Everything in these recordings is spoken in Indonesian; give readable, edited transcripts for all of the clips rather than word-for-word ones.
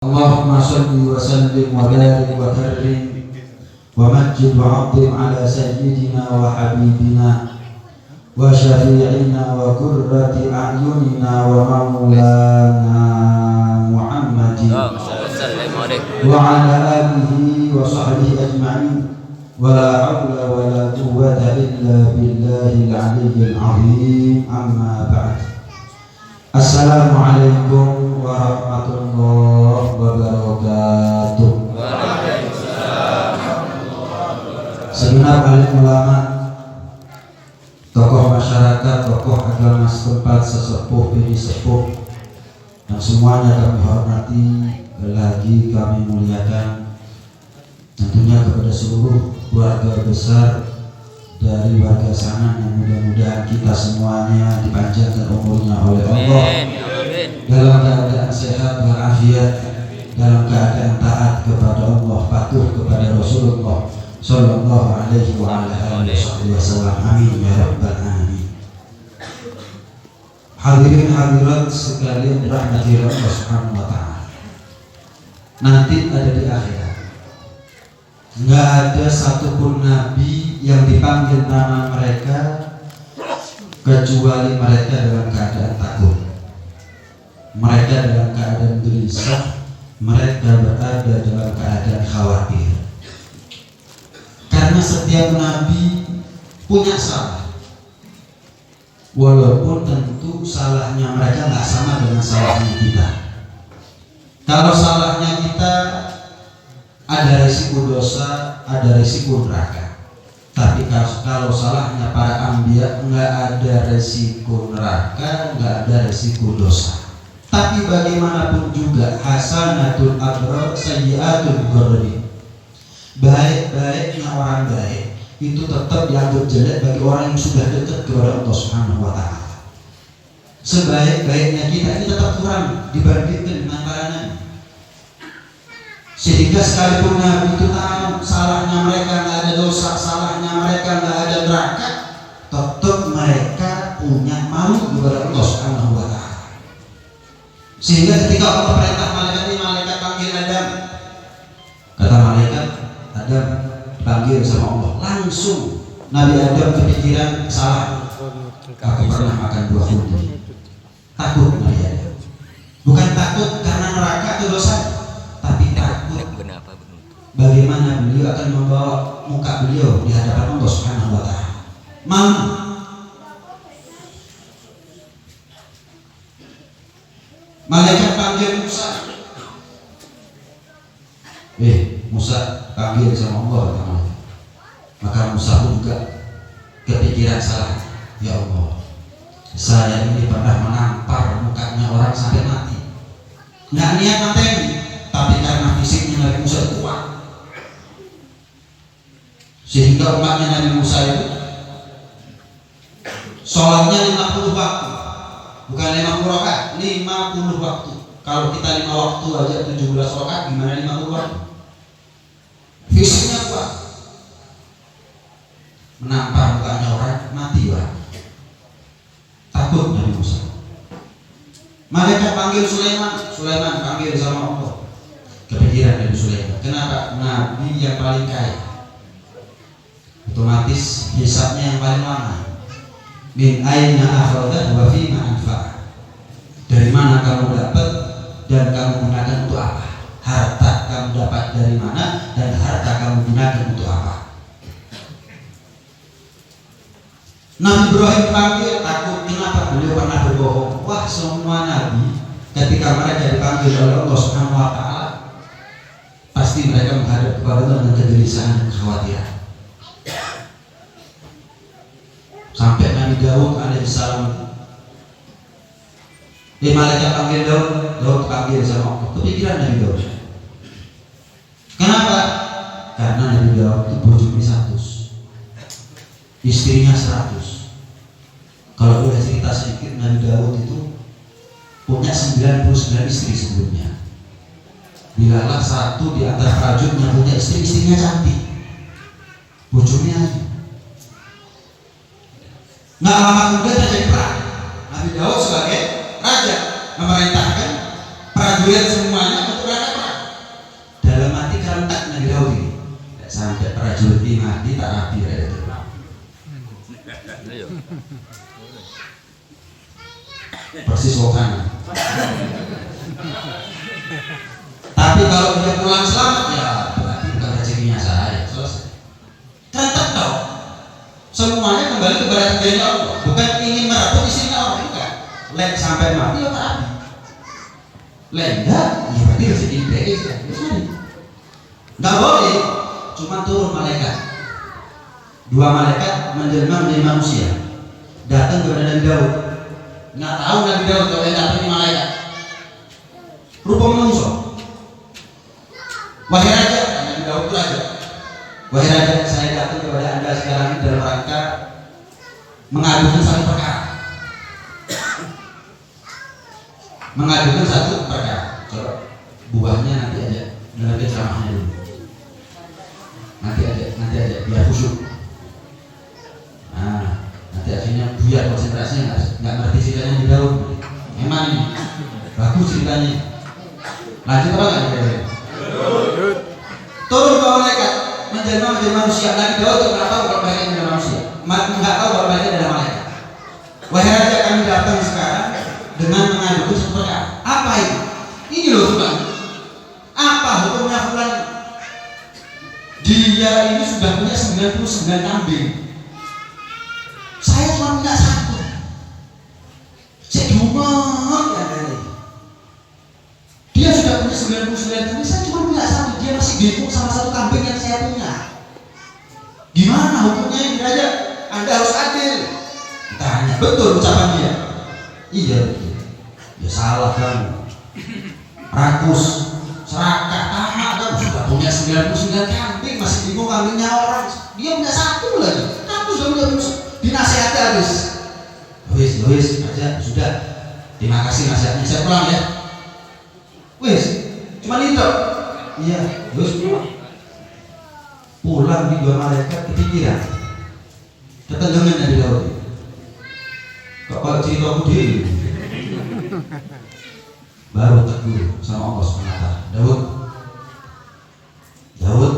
Allahumma salli wa sallim wa barik wa karrim wa majid wa 'azzim ala sayyidina wa habibina wa syafi'ina wa qurrati a'yunina wa maulana Muhammadin wa ala alihi wa sahbihi ajma'in wa la hawla wa la quwwata illa billahil 'aliyyil 'azim. Amma ba'd. Assalamualaikum warahmatullahi wabarakatuh. Segenap alim ulama, tokoh masyarakat, tokoh agama setempat, sesepuh, bini sepuh, yang semuanya kami hormati, lagi kami muliakan, tentunya kepada seluruh keluarga besar dari warga sana yang mudah-mudahan kita semuanya dipanjangkan umurnya oleh Allah dalam keadaan sehat walafiat, dalam keadaan taat kepada Allah, patuh kepada Rasulullah sallallahu alaihi wa alihi wasallam. Amin ya rabbal alamin. Hadirin hadirat sekalian dirahmati Allah Subhanahu wa taala. Nanti ada di akhirat, nggak ada satupun nabi yang dipanggil nama mereka kecuali mereka dalam keadaan takut, mereka dalam keadaan gelisah, mereka berada dalam keadaan khawatir. Karena setiap nabi punya salah, walaupun tentu salahnya mereka nggak sama dengan salahnya kita. Kalau salahnya kita ada risiko dosa, ada risiko neraka. Tapi kalau salahnya para anbiya nggak ada risiko neraka, nggak ada risiko dosa. Tapi bagaimanapun juga hasanatul abrar sayyiatul muqarrabin. Baik-baiknya orang baik itu tetap dianggap jelek bagi orang yang sudah dekat kepada Allah Subhanahu wa taala. Sebaik-baiknya kita ini tetap kurang dibandingkan dengan para nabi. Sehingga sekalipun Nabi itu tahu salahnya mereka nggak ada dosa, salahnya mereka nggak ada neraka, tetap mereka punya malu kepada Allah Subhanahu wa taala. Sehingga ketika Allah perintah malaikat ini, malaikat panggil Adam, kata malaikat, Adam panggil sama Allah, langsung Nabi Adam kepikiran salah, aku pernah makan buah huri. Takut Nabi Adam, bukan takut karena neraka itu dosa, tapi takut bagaimana beliau akan membawa muka beliau di hadapan Allah Subhanahu wa taala. Malu. Malaikat panggil Musa. Musa panggil sama Allah. Maka Musa pun juga kepikiran salah. Ya Allah, saya ini pernah menampar mukanya orang sampai mati. Nggak niat mateni, tapi karena fisiknya Nabi Musa kuat, sehingga umatnya Nabi Musa itu sholatnya 50 waktu, bukan 50 rakaat, 50 waktu. Kalau kita 5 waktu aja 17 rakaat, gimana 50 waktu? Fisiknya kuat, menampar mukanya orang mati orang. Takut Nabi Musa. Malaikat panggil Sulaiman, Sulaiman panggil sama Allah. Kepikiran Nabi Sulaiman, kenapa? Nabi yang paling kaya, otomatis hisabnya yang paling lama. Min aina akhradah wa fima anfa'. Dari mana kamu dapat dan kamu gunakan untuk apa? Harta kamu dapat dari mana dan harta kamu gunakan untuk apa? Nabi Ibrahim panggil, takut. Kenapa? Beliau pernah berbohong. Wah, semua nabi ketika mereka dipanggil oleh Allah Subhanahu wa taala, pasti mereka menghadap kepada Allah dengan kegelisahan dan kekhawatiran. Sampai Nabi Daud alaihissalam, malaikat panggil Daud, Daud panggil sama Allah. Kepikiran Nabi Daud. Kenapa? Karena Nabi Daud itu bojone 100, istrinya 100. Kalau boleh cerita sedikit, Nabi Daud itu punya 99 istri sebelumnya. Bilalah satu di antara prajuritnya punya istri-istrinya cantik, bojone aja. Nggak lama kemudian terjadi perang. Nabi Daud sebagai raja memerintahkan prajurit semuanya untuk berangkat prajurit mati tak rapi itu. Persis wokan. Tapi kalau dia pulang selamat ya berarti bukan rezekinya saya. Selesai. Tetap dong. Semuanya kembali kepada kehendaknya Allah. Bukan ingin merebut istrinya orang, enggak. Lek sampai mati ya tak rapi. Lek enggak, ya berarti rezeki dia. Enggak boleh. Cuma turun malaikat. Dua malaikat menjelma menjadi manusia. Datang kepada Nabi Daud. Nggak tahu Nabi Daud kalau yang datang ini malaikat. Rupa manusia. Wahai raja, Nabi Daud itu raja. Wahai raja, saya datang kepada anda sekarang ini dalam rangka mengadukan satu perkara. Mengadukan satu perkara. Coba buahnya nanti aja. Nanti ceramahnya dulu. Nanti aja biar khusyuk. Nah, nanti akhirnya biar konsentrasinya nggak ngerti ceritanya di Daud. Memang ini bagus ceritanya. Lanjut apa nggak? Turun ke malaikat menjelma menjadi manusia. Nabi Daud nggak tahu kalau mereka adalah manusia. Nggak tahu kalau mereka adalah malaikat. Wahai raja, kami datang sekarang dengan mengadukan satu perkara. Apa itu? Ini loh Tuhan. Apa hukumnya fulan? Dia ini sudah punya 99 kambing. Saya cuma punya satu. Saya diumur ya dari. Dia sudah punya 99 kambing, saya cuma punya satu. Dia masih bingung sama satu kambing yang saya punya. Gimana hukumnya ini raja? Anda harus adil. Tanya, betul ucapan dia. Iya betul. Ya salah kamu. Rakus, serakah, tamak kamu sudah punya 99 kambing, masih bingung kambingnya orang. Dia punya satu lagi. Kamu sudah punya dinasihati habis. Wis aja sudah. Terima kasih nasihatnya. Saya pulang ya. Wis, cuma itu. Iya, wis pulang. Pulang di dua malaikat kepikiran. Ketenggelam dari Daud. Kok cerita aku dia? Baru tegur sama Allah SWT. Daud,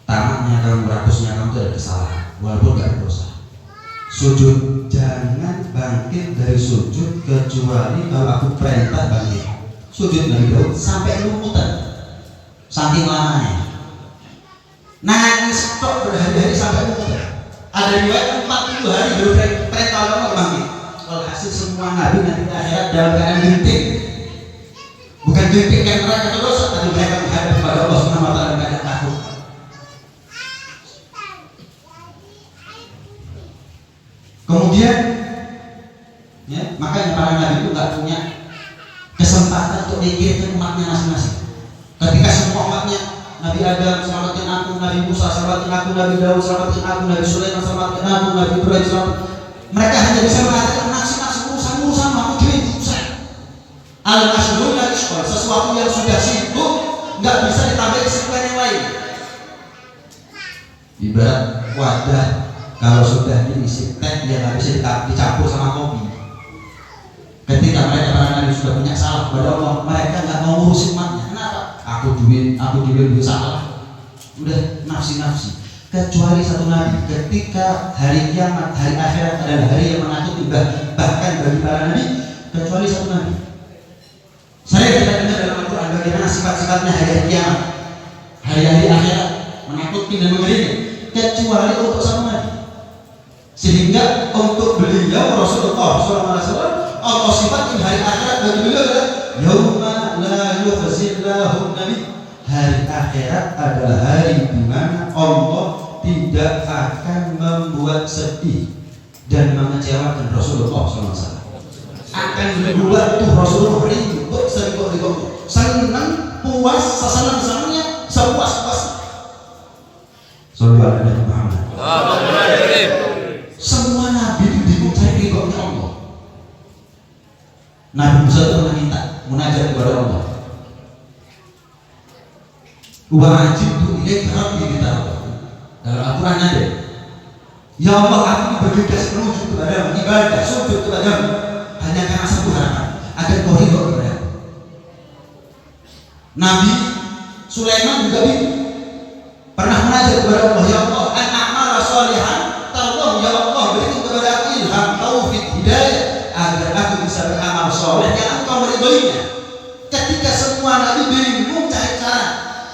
tamaknya kamu, rakusnya kamu itu ada kesalahan, walaupun gak berdosa. Sujud, jangan bangkit dari sujud kecuali kalau aku perintah bangkit. Sujud Nabi Daud sampai lumutan, saking lamanya. Nangis tok berhari-hari sampai lumutan. Ada riwayat 40 hari baru perintah Allah bangkit. Walhasil semua nabi nanti di akhirat dalam keadaan genting. Bukan genting yang neraka atau dosa, tapi mereka menghadap kepada Allah Subhanahu wa taala dengan keadaan takut. Kemudian ya, makanya para nabi itu nggak punya kesempatan untuk mikirin umatnya masing-masing. Ketika semua umatnya, Nabi Adam selamatkan aku, Nabi Musa selamatkan aku, Nabi Daud selamatkan aku, Nabi Sulaiman selamatkan aku, Nabi Ibrahim selamatkan. Mereka hanya bisa mengatakan nafsi urusan aku jadi urusan. Al-Masyhur dan Ishqal, sesuatu yang sudah sibuk nggak bisa ditambah kesibukan yang lain. Ibarat wadah kalau sudah diisi teh dia nggak bisa dicampur sama kopi. Ketika mereka para nabi sudah punya salah kepada Allah, mereka nggak mau ngurusin umatnya. Kenapa? Aku duit salah. Udah nafsi. Kecuali satu nabi, ketika hari kiamat, hari akhirat adalah hari yang menakutkan bahkan bagi para nabi, kecuali satu nabi. Saya tidak dengar dalam Al-Quran bagaimana sifat-sifatnya hari kiamat, hari-hari akhirat, menakutkan dan mengerikan, kecuali untuk satu nabi. Sehingga untuk beliau Rasulullah SAW, Allah sifatkan hari akhirat bagi beliau adalah yauma la yukhzillahu nabi. Hari akhirat adalah hari di mana Allah tidak akan membuat sedih dan mengecewakan Rasulullah SAW. Akan membuat tuh Rasulullah ribut, senang, puas, sesenang-senangnya, sepuas-puas. Sallallahu alaihi Muhammad. Semua nabi itu dimintai ridhonya Allah. Nabi Musa itu meminta munajat kepada Allah. Wa ajibu ilaika rabbi kita. Dalam Al-Quran ada, ya Allah, aku bergegas menuju kepadamu, ibadah, sujud kepadamu hanya karena satu harapan, agar kau ridho kepadamu. Nabi Sulaiman juga bingung. Pernah munajat kepada Allah, ya Allah, an a'mala sholihan, tolong ya Allah berikan kepada aku ilham, taufik, hidayah agar aku bisa beramal soleh yang Engkau meridhoinya. Ketika semua nabi bingung cari cara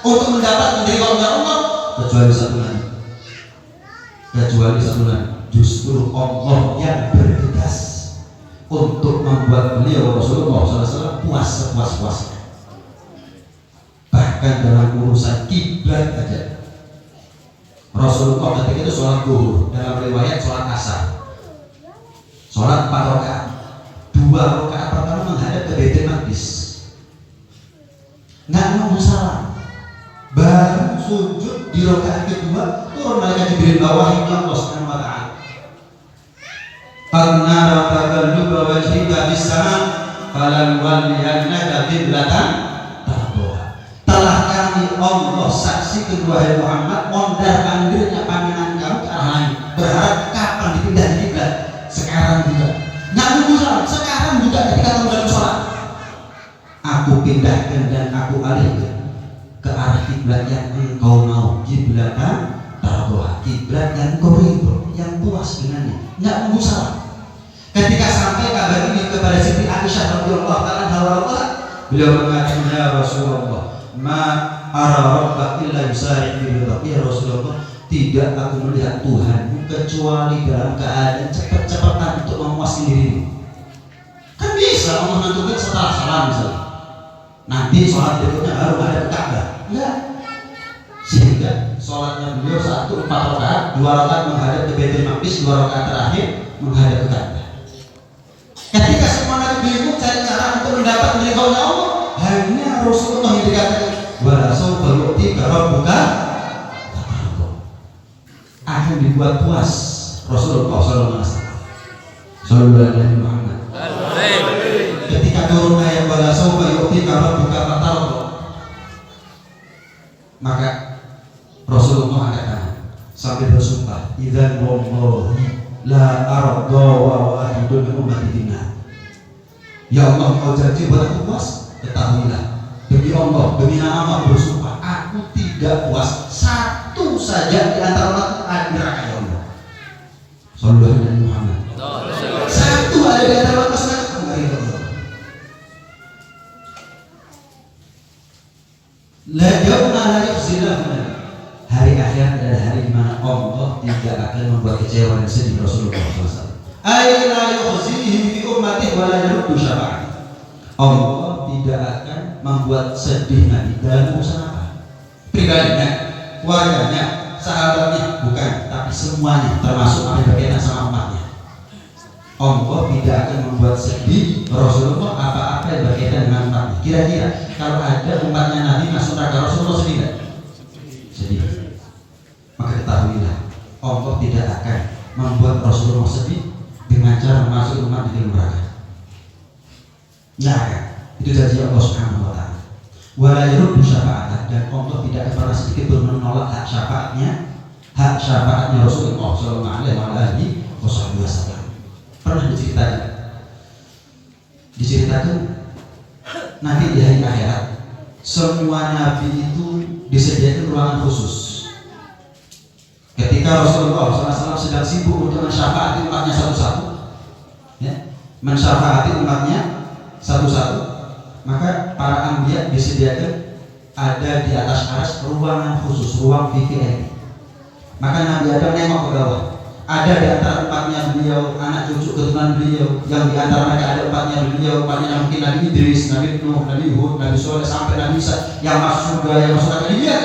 untuk mendapat ridho Allah, kecuali satu nabi. Justru Allah yang bergegas untuk membuat beliau Rasulullah SAW puas sepuas-puasnya. Bahkan dalam urusan kiblat aja, Rasulullah ketika itu sholat zuhur, dalam riwayat sholat asar, sholat 4 rakaat, 2 rakaat pertama menghadap ke Baitul Maqdis, nggak mau salam, baru sujud di rakaat kedua turun malaikat Jibril bawahi Allah Subhanahu wa taala. Qad nara taqalluba wajhika fis sama' falan walliyannaka qiblatan tardaha. Telah kami Allah saksikan wahai Muhammad mondar-mandirnya pandangan kamu ke arah langit, berharap kapan dipindah kiblat. Sekarang juga nggak nunggu salat, sekarang juga ketika kamu dalam sholat aku pindahkan dan aku alihkan ke arah kiblat yang engkau mau, kiblatan tardaha, kiblat yang engkau ridho, yang puas dengannya, nggak nunggu salat. Ketika sampai kabar ini kepada Siti Aisyah radhiyallahu anha, beliau mengatakan, ya Rasulullah, ma ara rabbak illa yusari' fi ridha. Ya Rasulullah, tidak aku melihat Tuhanmu kecuali dalam keadaan cepat-cepatan untuk memuaskan dirimu. Kan bisa Allah menentukan setelah salam misalnya, nanti sholat berikutnya baru ada Ka'bah. Enggak. Sehingga sholatnya beliau 4 rakaat, 2 rakaat menghadap ke Baitul Maqdis, 2 rakaat terakhir menghadap ke Ka'bah. Ketika semua nabi bingung cari cara untuk mendapat ridhonya Allah, hanya Rasulullah yang dikatakan wala sawfa yu'tika rabbuka fatarda, akan dibuat puas Rasulullah sallallahu alaihi wasallam. Ketika turun ayat wala sawfa yu'tika rabbuka fatarda, maka Rasulullah angkat tangan sambil bersumpah, idzan wallahi la arda wa wahidun min ummati dinna. Ya Allah, kau janji buat aku puas, ketahuilah demi Allah, demi nama Allah bersumpah, aku tidak puas satu saja di antara umat ada neraka ya Allah. Sallallahu alaihi Muhammad. Satu ada di antara umat neraka enggak ya Allah. La yauma la yukhzilahu. Hari akhirat adalah hari di mana Allah tidak akan membuat kecewa dan sedih Rasulullah SAW. Ay la yukhzihim fi ummati wa la yaruddu syafa'ah. Allah tidak akan membuat sedih Nabi dalam urusan apa? Pribadinya, keluarganya, sahabatnya, bukan, tapi semuanya termasuk apa yang berkaitan sama umatnya. Allah tidak akan membuat sedih Rasulullah apa-apa yang berkaitan dengan umatnya. Kira-kira kalau ada umatnya Nabi masuk neraka, Rasulullah sedih tidak? Sedih. Maka ketahuilah Allah tidak akan membuat Rasulullah sedih dengan cara masuk umat di neraka. Nah, itu janji Allah Subhanahu wa taala. Wala yaruddu syafa'atan, dan Allah tidak pernah sedikit pun menolak hak syafaatnya Rasulullah sallallahu alaihi wasallam. Pernah diceritakan nanti di hari akhirat semua nabi itu disediakan ruangan khusus. Ketika Rasulullah SAW sedang sibuk untuk mensyafaati umatnya satu-satu, ya, mensyafaati umatnya satu-satu, maka para anbiya disediakan ada di atas arsy ruangan khusus, ruang VVIP. Maka Nabi Adam nengok ke bawah, ada di antara umatnya beliau, anak cucu keturunan beliau, yang di antara mereka ada umatnya beliau, umatnya mungkin Nabi Idris, Nabi Nuh, Nabi Hud, Nabi Soleh sampai Nabi Isa, yang masuk surga, yang masuk neraka dia.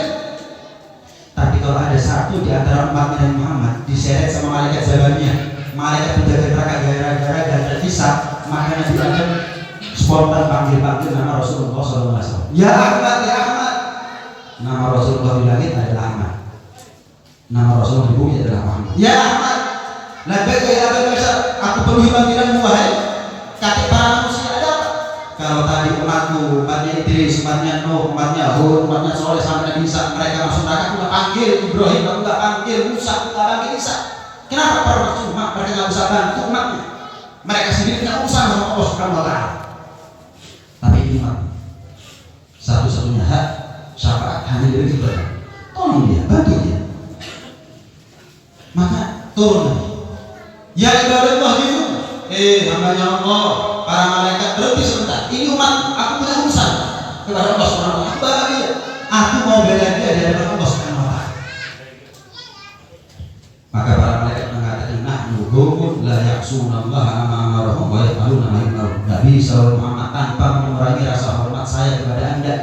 Tapi kalau ada satu di antara umatnya Nabi Muhammad diseret sama malaikat Zabaniyah, malaikat penjaga neraka gara-gara dan terpisah, maka Nabi Adam spontan panggil nama Rasulullah SAW. Ya Ahmad, ya Ahmad. Nama Rasulullah di langit adalah Ahmad. Nama Rasulullah di bumi adalah Muhammad. Ya Ahmad, labbaika ya Abul Bashar, aku penuhi panggilanmu wahai kakek para manusia. Ada apa? Kalau tadi umatku, umatnya Idris, umatnya Nuh, umatnya Hud, umatnya Soleh sampai Nabi Isa, mereka masuk neraka, aku nggak panggil Ibrahim, aku nggak panggil Musa, aku nggak panggil Isa. Kenapa para umat mereka nggak bisa bantu umatnya? Mereka sendiri nggak usah sama Allah Subhanahu wa taala. Tapi ini satu-satunya hak syafaat hanya dari kita. tolong dia, bantu dia. Maka turun lagi. Ya ibadallah gitu. Hambanya Allah, para malaikat berhenti sebentar. Ini umat, aku punya urusan kepada Allah Subhanahu wa taala. Aku mau bela dia di hadapan Allah Subhanahu wa taala. Maka para malaikat mengatakan, nahnu qaumun la ya'sunallaha ma amarahum wa yaf'aluna ma yu'marun. Nabi sallallahu Muhammad tanpa mengurangi rasa hormat saya kepada Anda.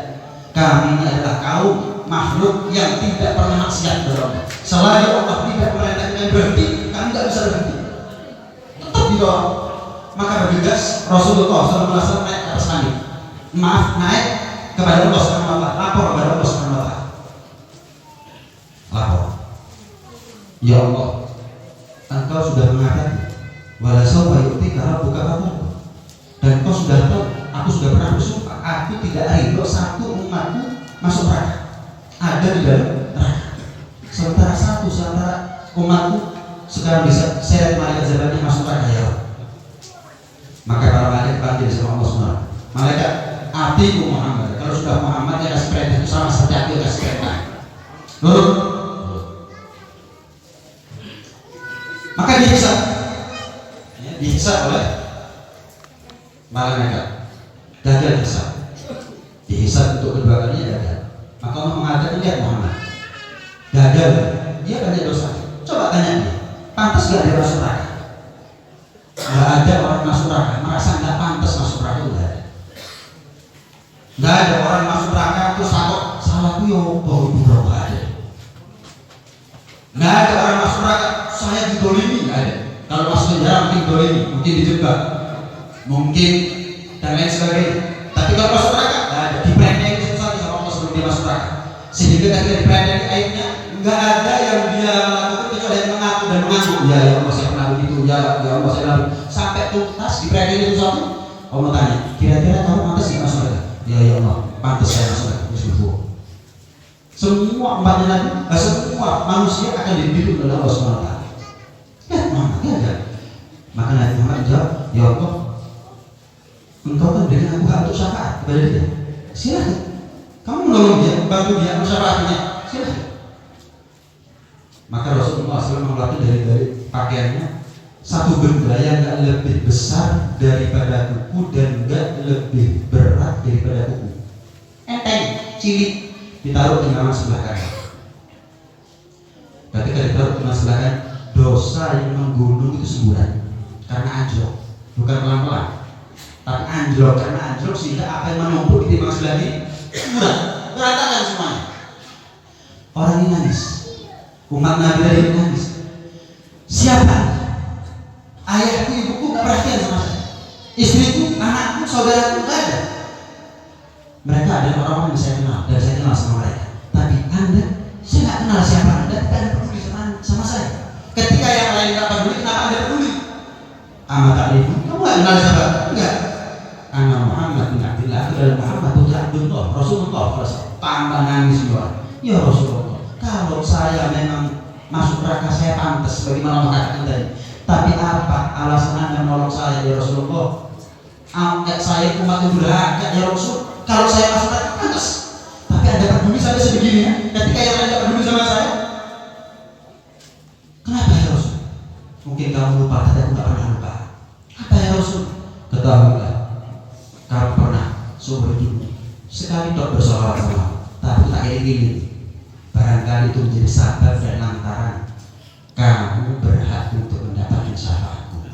Kami ini adalah kaum makhluk yang tidak pernah maksiat kepada Allah. Selagi Allah tidak merintahkan berhenti, kami tidak bisa berhenti. Tetap didorong. Maka bergegas Rasulullah SAW naik ke atas langit. Naik kepada Allah Subhanahu wa taala, lapor kepada Allah Subhanahu wa taala. Lapor. Ya Allah, Engkau sudah mengatakan wala sawfa yu'tika rabbuka fatarda. Dan Engkau sudah tahu, aku sudah pernah bersumpah, aku tidak ridho satu umatku masuk neraka, ada di dalam neraka. Sementara umatku sekarang bisa seret malaikat zabannya masuk neraka ya Allah. Maka para malaikat panggil sama Allah SWT. Malaikat, atiku Muhammad. Kalau sudah Muhammad ya kasih perintah itu sama seperti aku kasih perintah. Nurut. Maka dihisab oleh malaikat. Gagal dihisab. Dihisab untuk kedua kalinya gagal. Maka Allah mengatakan, lihat Muhammad, gagal. Dia banyak dosa. Coba tanya dia, pantas gak dia masuk neraka? Gak ada orang masuk neraka merasa gak pantas masuk neraka, itu gak ada. Gak ada orang masuk neraka terus takut salahku yo bau buruk, gak ada. Gak ada orang masuk neraka saya didolimi, gak ada. Kalau masuk penjara mungkin didolimi, mungkin dijebak, mungkin dan lain sebagainya. Tapi kalau masuk neraka gak ada. Dipendek susah sama Allah sebelum dia masuk neraka. Sehingga ketika dipendek aibnya gak ada yang dia lakukan kecuali yang mengaku dan mengaku. Ya Allah saya pernah begitu, ya Allah saya lalu sampai tuntas dipendek itu sesuatu. Allah tanya, kira-kira kamu pantas gak masuk neraka? Ya Allah, pantas saya masuk neraka. Semua umatnya Nabi, semua manusia akan dididik oleh Allah SWT. Ya Muhammad, ya. Maka Nabi Muhammad jawab, ya Allah, Engkau kan berikan aku hak untuk syafaat kepada dia. Silahkan, kamu menolong dia, bantu dia, mensyafaatnya. Silahkan. Maka Rasulullah SAW mengeluarkan dari pakaiannya satu benda yang gak lebih besar daripada kuku dan gak lebih berat daripada kuku. Enteng, cilik, ditaruh di tangan sebelah kanan. Ketika ditaruh di tangan sebelah kanan, dosa yang menggunung itu semburan karena anjlok, bukan pelan-pelan, tapi anjlok karena anjlok sehingga apa yang menumpuk di timbang sebelah kiri semburan, berantakan semuanya. Orang ini nangis, umat Nabi tadi nangis. Siapa? Ayahku, ibuku gak perhatian sama saya, istriku, anakku, saudaraku gak ada. Mereka adalah orang-orang yang saya kenal dan saya kenal sama mereka. Tapi Anda, saya gak kenal siapa Anda, tidak ada peduli sama saya. Ketika yang lain gak peduli, kenapa Anda peduli? Amat ta'rifu, kamu gak kenal siapa? Enggak. Ana Muhammad bin Abdullah dan Muhammad bin Abdullah, Rasulullah tambah nangis juga. Ya Rasulullah, kalau saya memang masuk neraka saya pantas bagaimana mengatakan tadi. Tapi apa alasan Anda menolong saya ya Rasulullah? Saya umat yang durhaka ya Rasul. Kalau saya masuk neraka pantas. Tapi Anda peduli sampai sebegini ya? Ketika yang lain peduli sama saya. Kenapa ya Rasul? Mungkin kamu lupa, tapi aku gak pernah lupa. Apa ya Rasul? Ketahuilah, kamu pernah seumur hidup sekali tak bersolat sama, tapi tak gini-gini. Barangkali itu menjadi sabab dan lantaran kamu berhak untuk mendapatkan syafaatku,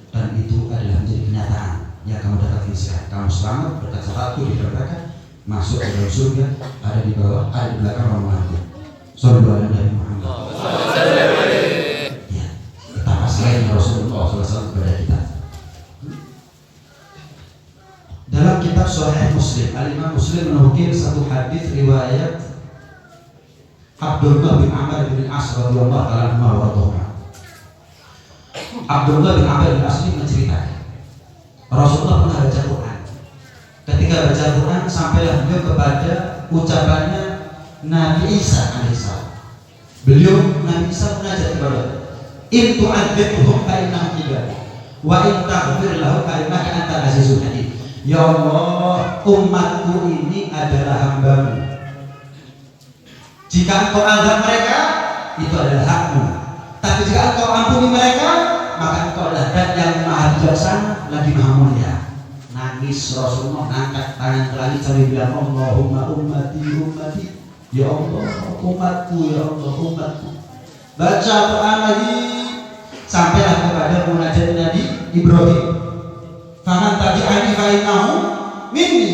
dan itu adalah menjadi kenyataan yang kamu dapatkan sekarang. Kamu selamat berkat syafaatku di neraka, masuk ke dalam surga, ada di bawah, ada di belakang rombonganku. Sallallahu alaihi Muhammad. Ya, betapa sayangnya Rasulullah SAW kepada kita. Dalam kitab Sahih Muslim, Al-Imam Muslim menukil satu hadis riwayat Abdullah bin Amr bin As radhiyallahu anhu warḍah. Abdullah bin Amr bin As menceritakan Rasulullah pernah baca Quran. Ketika baca Quran sampailah beliau kepada ucapannya Nabi Isa alaihissalam. Beliau Nabi Isa menajat kepada in tu'adzibhum fa innahum ibaduk wa in taghfir lahum fa innaka antal azizul hakim. Ya Allah, umatku ini adalah hambamu. Jika engkau azab mereka, itu adalah hakmu. Tapi jika engkau ampuni mereka, maka engkau adalah zat yang maha bijaksana lagi maha mulia. Nangis Rasulullah, angkat tangan ke langit sambil bilang, Allahumma ummati ummati, ya Allah umatku, ya Allah umatku. Baca Quran lagi sampailah kepada munajat Nabi Ibrahim. Faman tabi'ani fa innahu minni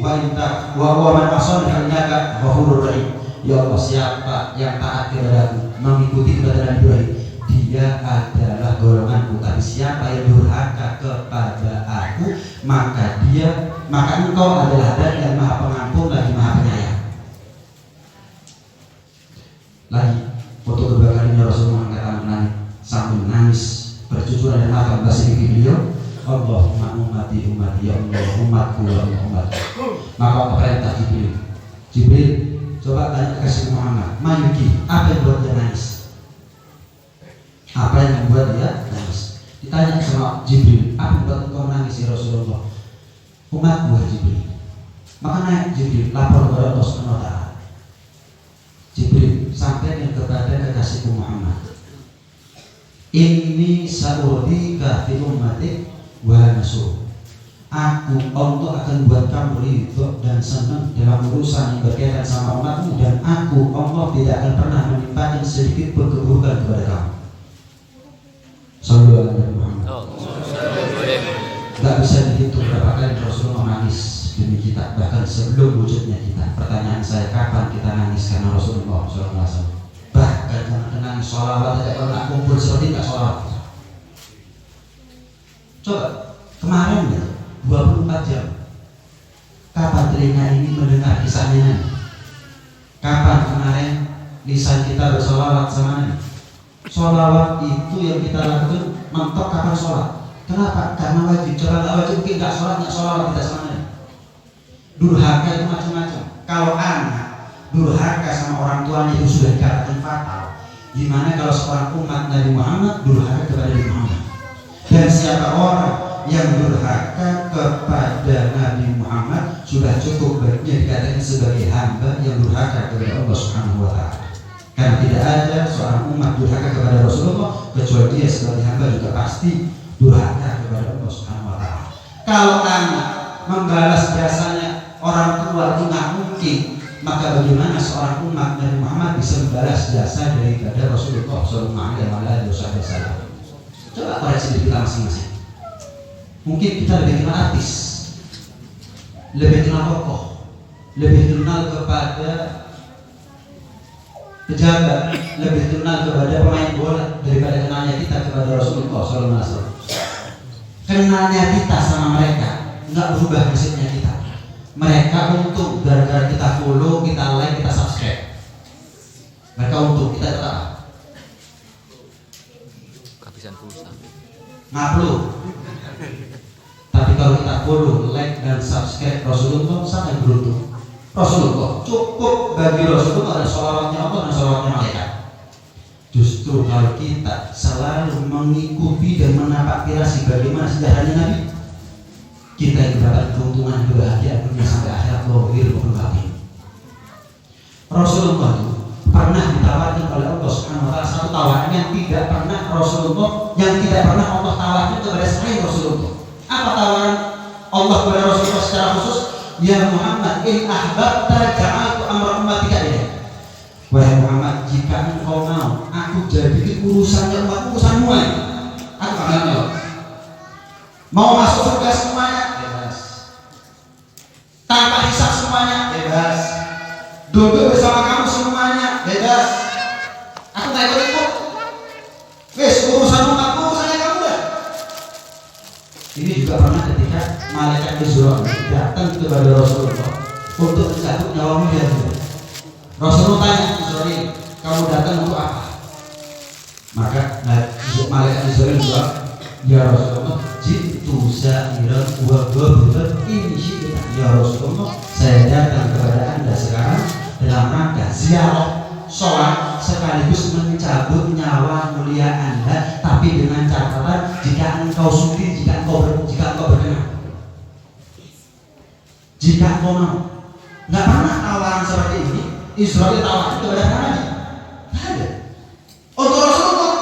wa inta wa man asani fa innaka ghafurur rahim. Ya Allah, siapa yang taat kepadaku, mengikuti kepada Nabi Ibrahim, dia adalah golonganku. Tapi siapa yang durhaka kepada aku, maka engkau adalah zat yang maha pengampun lagi maha penyayang. Lagi foto kedua kalinya Rasulullah angkat tangan langit sambil menangis bercucuran dan mata membahas di beliau, Allahumma ummati ummati, ya Allah umatku, ya Allah umatku. Maka perintah Jibril, coba tanya kasih Muhammad, Mayuki, apa yang buat dia nangis? Apa yang membuat dia nangis? Ditanya sama Jibril, apa yang buat engkau menangis ya Rasulullah? Umatku ya Jibril. Maka naik Jibril lapor kepada Allah Subhanahu wa Ta'ala. Jibril sampaikan kepada kekasihku Muhammad, Inni sa'udika fi ummatik wa nasuh. Aku Allah akan buat kamu ridho dan senang dalam urusan yang berkaitan sama umatmu, dan aku Allah tidak akan pernah menimpakan sedikit pun keburukan kepada kamu. Sallallahu alaihi Muhammad. Gak bisa dihitung berapa kali Rasulullah menangis demi kita, bahkan sebelum wujudnya kita. Pertanyaan saya, kapan kita nangis karena Rasulullah SAW? Bahkan jangan nangis sholawat aja, kalau nak kumpul seperti nggak sholawat. Coba kemarin ya 24 jam. Kapan telinga ini mendengar kisahnya Nabi? Kapan kemarin lisan kita bersolawat sama Nabi? Sholawat itu yang kita lakukan mentok kapan sholat. Kenapa? Karena wajib. Coba nggak wajib mungkin nggak sholat kita sama Nabi. Durhaka itu macam-macam. Kalau anak durhaka sama orang tuanya itu sudah dikatakan fatal. Gimana kalau seorang umat Nabi Muhammad durhaka kepada Nabi Muhammad? Dan siapa orang yang durhaka kepada Nabi Muhammad sudah cukup baiknya dikatakan sebagai hamba yang durhaka kepada Allah Subhanahu wa Ta'ala. Karena tidak ada seorang umat durhaka kepada Rasulullah kecuali dia sebagai hamba juga pasti durhaka kepada Allah Subhanahu wa Ta'ala. Kalau anak membalas jasanya orang tua itu nggak mungkin, maka bagaimana seorang umat Nabi Muhammad bisa membalas jasa daripada Rasulullah Sallallahu Alaihi Wasallam? Coba koreksi diri kita masing-masing. Mungkin kita lebih kenal artis, lebih kenal tokoh, lebih kenal kepada pejabat, lebih kenal kepada pemain bola daripada kenalnya kita kepada Rasulullah SAW. Kenalnya kita sama mereka nggak berubah nasibnya kita. Mereka untung gara-gara kita follow, kita like, kita subscribe. Mereka untung, kita tetap kehabisan pulsa. Nggak perlu. Tapi kalau kita follow, like, dan subscribe Rasulullah, siapa yang beruntung? Rasulullah. Cukup bagi Rasulullah ada sholawatnya Allah dan sholawatnya malaikat. Justru kalau kita selalu mengikuti dan menapakirasi bagaimana sejarahnya Nabi, kita yang mendapat keuntungan kebahagiaan dunia sampai akhirat lahir maupun batin. Rasulullah itu pernah ditawarkan oleh Allah Subhanahu wa Ta'ala satu tawaran yang tidak pernah Allah tawarkan kepada selain Rasulullah. Apa tawaran Allah kepada Rasulullah secara khusus? Ya Muhammad, in ahbabta ja'altu amra ummatika ilaik. Wahai Muhammad, jika engkau mau, aku jadikan urusannya umatmu urusanmu. Aku akan jawab. Mau masuk surga semuanya? Bebas. Tanpa hisab semuanya? Bebas. Duduk bersama kamu semuanya? Bebas. Aku nggak ikut-ikut. Wes, urusan umatku, urusannya kamu dah. Ini juga pernah ketika malaikat Israel datang kepada Rasulullah untuk mencabut nyawamu dia. Rasulullah tanya Israel, kamu datang untuk apa? Maka malaikat Israel jawab, ya Rasulullah, jitu zahiran wa ghabiran insya ya Rasulullah, saya datang kepada anda sekarang dalam rangka ziarah, sholat, sekaligus mencabut nyawa mulia anda, tapi dengan catatan jika engkau sudi, jika engkau berkenan, jika engkau mau. Nggak pernah tawaran seperti ini Israel tawaf kepada Nabi? Tidak ada. Untuk Rasulullah,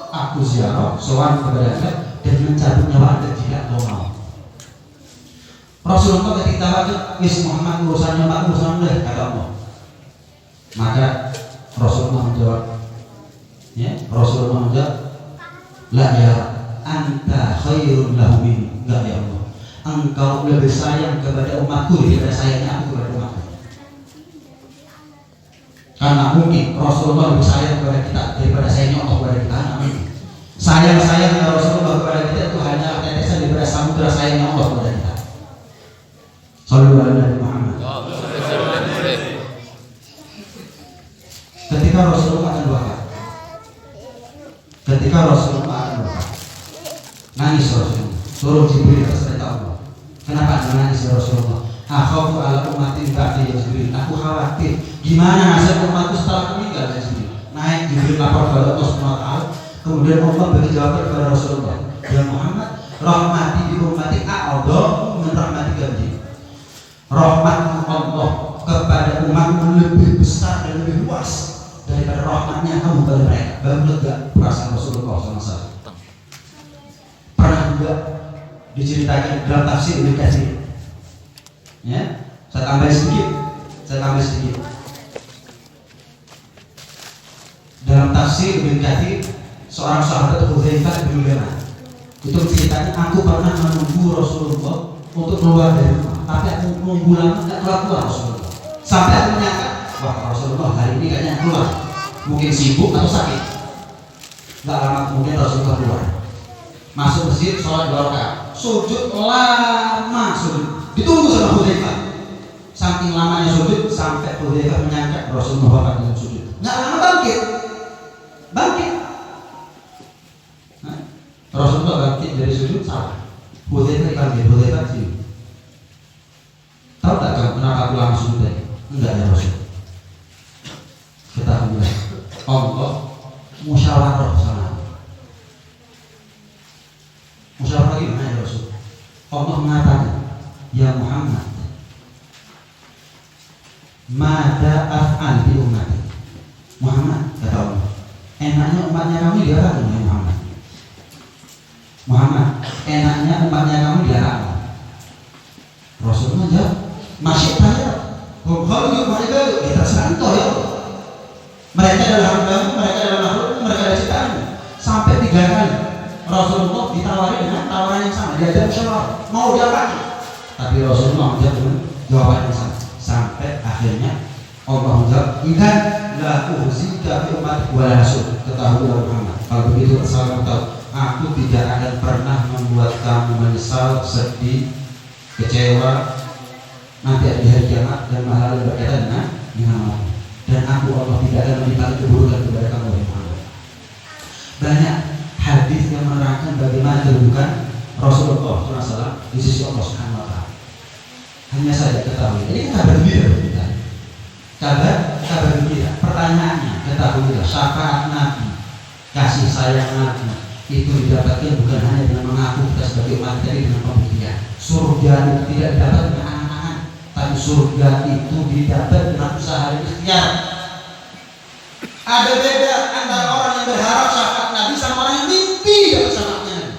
aku ziarah, sowan kepada Allah dan mencabut nyawa Anda tidak mau. Rasulullah ketika wajib, wis Muhammad urusan nyawa urusan Allah, kata Allah. Maka Rasulullah menjawab, ya, Rasulullah menjawab, la ya anta khairun lahu min, enggak ya Allah, engkau lebih sayang kepada umatku daripada sayangnya aku kepada umatku. Karena mungkin Rasulullah lebih sayang kepada kita daripada sayangnya Allah kepada kita. Amin. Sayang Rasulullah kepada kita itu hanya tetesan daripada samudra sayangnya Allah kepada kita. Sallallahu alaihi Muhammad. Ketika Rasulullah akan wafat, nangis Rasulullah. Turun Jibril atas perintah Allah. Kenapa nangis ya Rasulullah? Akhafu ala ummatin ba'di ya Jibril. Aku khawatir gimana nasib umatku setelah meninggal ya Jibril. Naik Jibril lapor kepada Allah SWT. Kemudian Allah beri jawaban kepada Rasulullah. Ya Muhammad, rahmati bi ummati a'adha min rahmati gabdi. Rahmat Allah kepada umatmu lebih besar dan lebih luas daripada rahmatnya kamu kepada mereka. Baru lega perasaan Rasulullah SAW. Pernah juga diceritakan dalam tafsir Ibnu Katsir. Ya, saya tambah sedikit. Dalam tafsir Ibnu Katsir, seorang sahabat Hudzaifah bin Yaman itu menceritakan, aku pernah menunggu Rasulullah untuk keluar dari rumah, tapi aku nunggu lama tidak keluar Rasulullah. Sampai aku menyangka, wah Rasulullah hari ini kayaknya keluar, mungkin sibuk atau sakit. Tidak lama kemudian Rasulullah keluar, masuk masjid, sholat 2 rakaat, sujud lama, ditunggu sama Hudzaifah. Saking lamanya sujud sampai Hudzaifah menyangka Rasulullah wafat dalam sujud. Nggak lama bangkit. Rasulullah bangkit dari sujud, salah. Hudzaifah dipanggil, Hudzaifah sini. Tahu tak kamu kenapa aku lama sujud tadi? Enggak ya Rasul. Ketahuilah, Allah musyawarah sama. Musyawarah gimana ya Rasul? Allah mengatakan, ya Muhammad, mada af'al bi ummati. Muhammad, kata Allah, enaknya umatnya kamu dilarang ya Muhammad. Enaknya umatnya kamu dilarang. Rasulullah jawab, masih tanya, kalau mereka kita serantoh ya. Mereka adalah hambamu, mereka adalah makhluk, mereka adalah ciptaanmu. Sampai 3 kali Rasulullah ditawari dengan tawaran yang sama, diajak musyawarah, mau dia pakai. Tapi Rasulullah menjawab dengan jawaban yang sama. Sampai akhirnya Allah menjawab, idan la uhzika fi ummati wa la rasul. Ketahui Muhammad, kalau begitu asal tahu, aku tidak akan pernah membuat kamu menyesal, sedih, kecewa nanti di hari kiamat dan hal berkaitan dengan Allah. Dan aku Allah tidak akan melihat keburukan kepada kamu Muhammad. Banyak hadis yang menerangkan bagaimana kedudukan Rasulullah SAW di sisi Allah Subhanahu Wa Taala. Hanya saja ketahui, ini kabar gembira kita. Kabar gembira. Pertanyaannya, ketahuilah syafaat Nabi, kasih sayang Nabi itu didapatkan bukan hanya dengan mengaku kita sebagai umat, tapi dengan pembuktian. Surga itu tidak didapat dengan angan-angan, tapi surga itu didapat dengan usaha dan ikhtiar. Ada beda antara orang yang berharap syafaat Nabi sama orang yang mimpi dapat syafaatnya Nabi.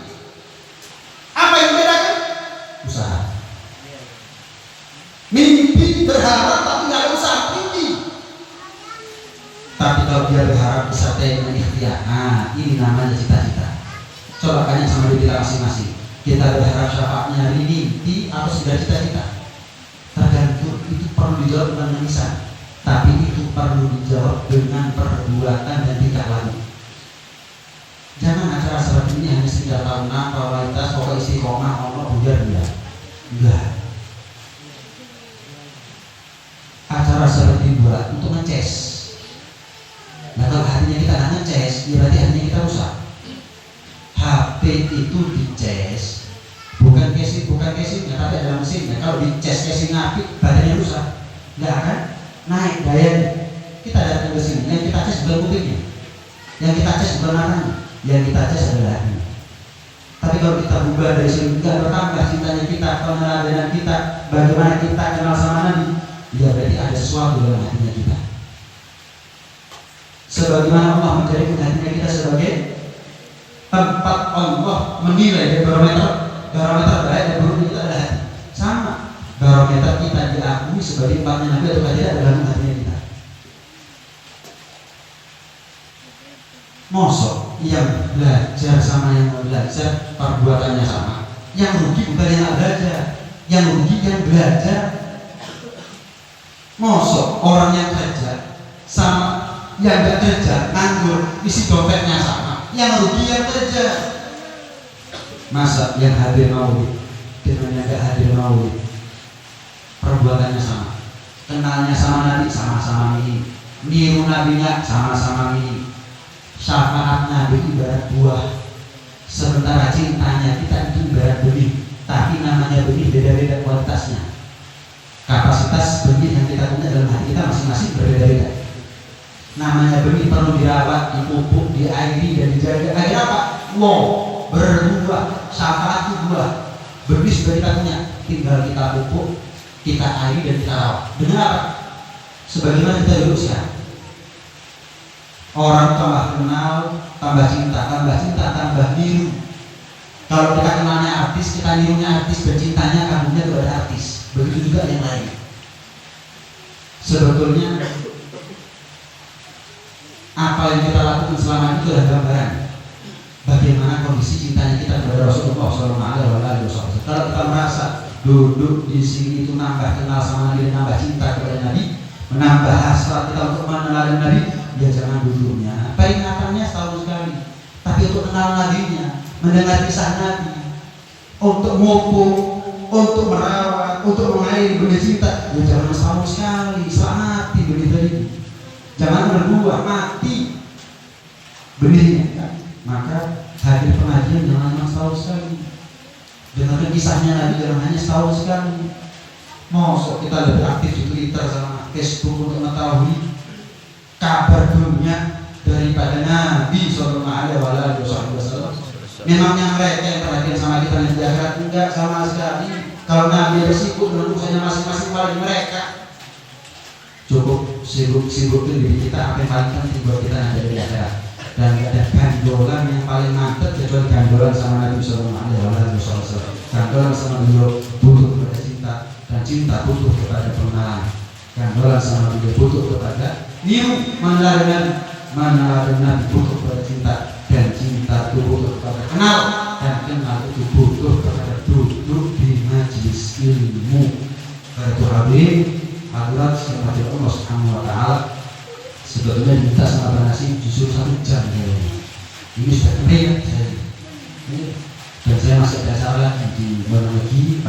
Apa yang membedakan? Usaha. Mimpi berharap tapi nggak ada usaha, mimpi. Tapi kalau dia berharap disertai dengan ikhtiar, ini namanya cita-cita. Coba tanya sama diri kita masing-masing. Kita berharap syafaatnya hari mimpi atau sudah cita-cita? Tergantung, itu perlu dijawab dengan lisan, tapi itu perlu dijawab dengan perbuatan dan tingkah laku. Jangan acara seperti ini hanya sekedar tahunan, formalitas, pokok istiqomah, Allah bujar dia. Enggak. Acara seperti buat untuk ngeces. Nah kalau hatinya kita nggak ngeces, ya berarti hatinya kita rusak. HP itu dicas, bukan casing, tapi ada mesinnya. Kalau dicas casing apik, badannya rusak, nggak akan naik dayanya. Kita datang ke sini, yang kita cas bukan putihnya, yang kita cas bukan warnanya, yang kita cas adalah hatinya. Tapi kalau kita bubar dari sini, nggak bertambah cintanya kita, peneladan kita, bagaimana kita kenal sama Nabi, ya berarti ada sesuatu dalam hatinya kita. sebagaimana Allah menjadikan hatinya kita sebagai tempat Allah menilai barometer baik dan buruk kita adalah hati. Sama, barometer kita diakui sebagai tempatnya Nabi atau tidak dalam hatinya kita. Mosok yang belajar sama yang belajar perbuatannya sama. Yang rugi bukan yang belajar, yang rugi yang belajar. Mosok orang yang kerja sama yang gak kerja, nganggur, isi dompetnya sama. Yang rugi yang kerja. Masa yang hadir maulid dengan yang gak hadir maulid perbuatannya sama, kenalnya sama Nabi sama-sama ini, niru nabinya sama-sama ini. Syafaat Nabi ibarat buah, sementara cintanya kita itu ibarat benih, tapi namanya benih beda-beda kualitasnya. Kapasitas benih yang kita punya dalam hati kita masing-masing berbeda-beda. Namanya benih perlu dirawat, dipupuk, diairi dan dijaga. Agar apa? Wow, berbuah. Syafaat itu buah. Benih sudah kita punya, tinggal kita pupuk, kita airi dan kita rawat. Dengan apa? Sebagaimana kita dulu sekarang. Orang tambah kenal, tambah cinta, tambah niru. Kalau kita kenalnya artis, kita nirunya artis, dan cintanya kagumnya kepada artis. Begitu juga yang lain. Sebetulnya apa yang kita lakukan selama itu adalah gambaran bagaimana kondisi cintanya kita kepada Rasulullah SAW. Kalau kita merasa duduk di sini itu nambah kenal sama Nabi, nambah cinta kepada Nabi, menambah hasrat kita untuk mengenal Nabi, ya jangan duduknya. Peringatannya setahun sekali, tapi untuk kenal Nabinya, mendengar kisah Nabi, untuk mupuk, untuk merawat, untuk mengairi benih cinta, ya jangan setahun sekali, selamati benih tadi. Jangan berbuah, mati benihnya. Maka hadir pengajian jangan hanya setahun sekali. Dengarkan kisahnya Nabi jangan hanya setahun sekali. Mosok kita lebih aktif di Twitter sama Facebook untuk mengetahui kabar dunia daripada Nabi Sallallahu Alaihi Wasallam. Memangnya mereka yang perhatian sama kita di akhirat? Enggak sama sekali. Kalau Nabi bersikup dengan urusannya masing-masing pada mereka. Cukup sibuk-sibukin diri kita, apa yang paling penting buat kita nanti di akhirat. Dan gak ada gandolan yang paling mantap kecuali gandolan sama Nabi Sallallahu Alaihi Wasallam. Gandolan sama beliau butuh kepada cinta, dan cinta butuh kepada pengenalan. Gandolan sama beliau butuh kepada niru, mengenal butuh kepada cinta, dan cinta itu butuh kepada kenal, dan kenal itu butuh kepada duduk di majelis ilmu. Karena itu hadirat yang hadir Allah Subhanahu Wa Taala sebetulnya diminta sama nasi justru 1 jam ya. Ini sudah kering saya. Dan saya masih ada salah di monologi.